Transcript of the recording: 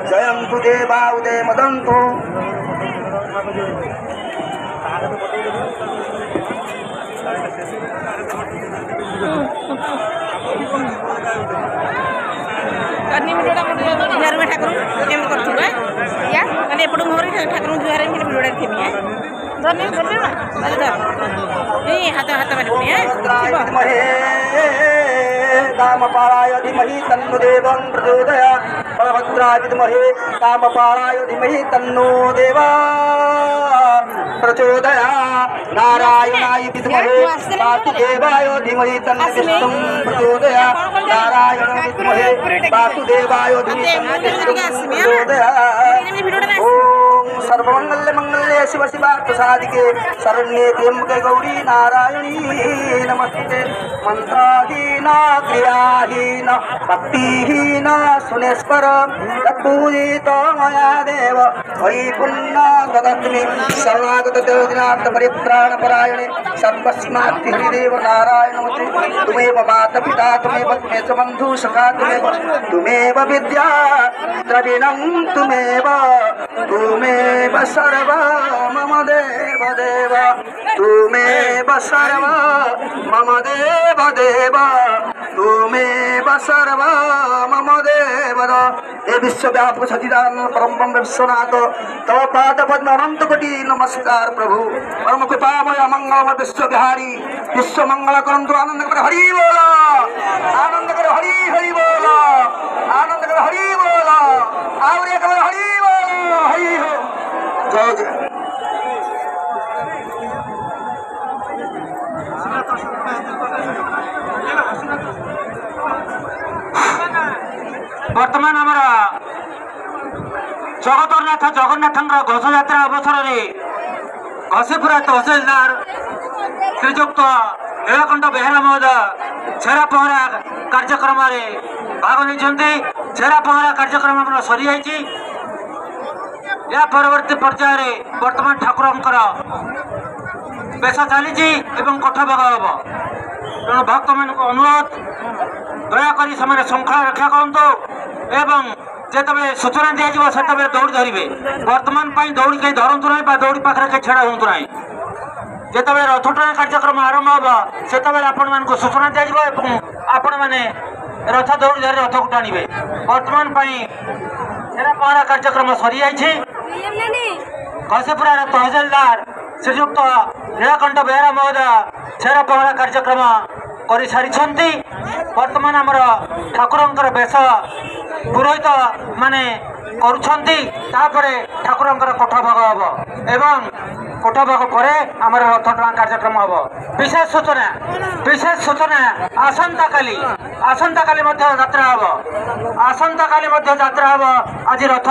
जयंतु देवा उदय मदंतु करनी वीडियोटा जुहार में ठाकुर केम करथुबा या माने एपडू मोर ठाकुर जुहार में वीडियोटा रखिबी है धन्य धन्यवाद ए हाथ हाथ मारे कामपालाय धीमहि तन्नो देवं प्रचोदयात् बलभद्राय विद्महे कामपालाय धीमहि तन्नो देवा प्रचोदयात् नारायणाय विद्महे वासुदेवाय धीमहि तन्नो विष्णुं प्रचोदयात् नारायणाय विद्महे वासुदेवाय धीमहि तन्नो विष्णुं प्रचोदयात् ओम सर्वमंगल्य मंगल्ये शिव शिवार्थ साधिके शरण्ये त्र्यंबके गौरी नारायणी नमस्ते मंत्राहीन क्रियाहीन भक्तिहीन सुनेश्वर तत्पूजित मया देव मयि पुण्य ददत्मि शरणागत देवदिनाथ परित्राण परायणे सर्वस्मात् हरिदेव नारायण नमस्ते तुमेव माता पिता तुमेव च बंधु सखा तुमेव विद्या द्रविणं तुमेव सर्व मम देव देव तुमेव सर्व मम देव देव तुमेव सर्व मम देव हे विश्वव्यापक सच्चिदानंद परम ब्रह्म विश्वनाथ तव पाद पद्म अनंत कोटि नमस्कार प्रभु परम कृपामय मंगलमय विश्व बिहारी विश्व मंगल करंतु आनंद कर हरि बोल आनंद कर हरि हरि बोल आनंद कर हरि बोल और एक बार हरि बोल हरि हो जय जय बर्तमान आमर जगतरनाथ जगन्नाथ घोष यात्रा अवसर में घसीपुरा तहसीलदार श्रीजुक्त नीलकंठ बेहेरा महोदय छेरा पहरा कार्यक्रम भाग नहीं छेरा पहरा कार्यक्रम सरी जाइए या परवर्ती पर्याय बर्तमान ठाकुर बेश चली कठ भाग हम तेणु भक्त मान अनुरोध दयाकोरी से श्रृंखला रक्षा करूँ एवं जिते सूचना दिज्व से दौड़ी धरवे बर्तमान दौड़ी कहीं धरतु ना दौड़ी पाखे कहीं छेड़ा हूँ ना जिते रथटଣା कार्यक्रम आरंभ हम से आपण सूचना दिज्व आपण मैंने रथ दौड़ी धरी रथ को टाणवे बर्तमान छेरा पहरा कार्यक्रम सरी जाइए घसीपुरा तहसीलदार श्रीजुक्त नीलकंठ बेहेरा महोदय छेरा पहरा कार्यक्रम कर सारी बर्तमान आमर ठाकुर बेश पुरोहित माने करुपर ठाकुर कोठ भाग हम एवं कोठ भाग पर आमर रथटଣା कार्यक्रम हम विशेष सूचना आसंता काली यात्रा हम आसंता काली यात्रा हम आज रथ